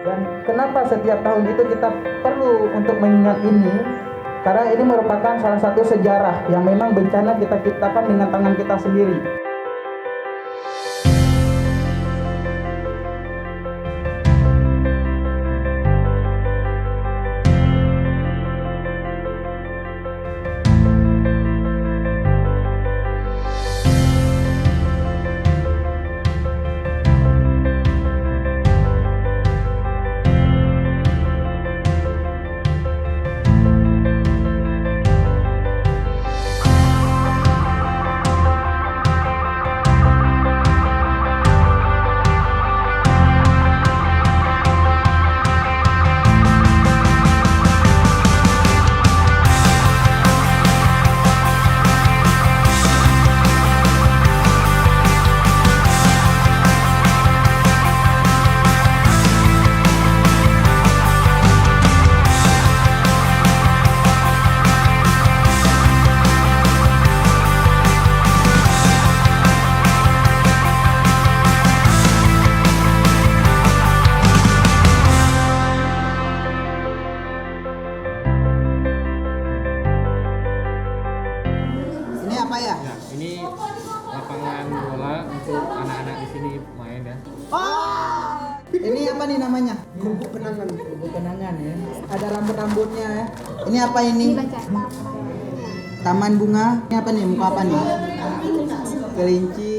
Dan kenapa setiap tahun itu kita perlu untuk mengingat ini? Karena ini merupakan salah satu sejarah yang memang bencana kita ciptakan dengan tangan kita sendiri. Ini apa ya? Ya, ini lapangan bola untuk anak-anak di sini main ya. Oh, ini apa nih namanya? Bubuk kenangan. Bubuk kenangan ya. Ada rambut-rambutnya ya. Ini apa ini? Taman bunga. Ini apa nih? Muka apa nih? Kelinci.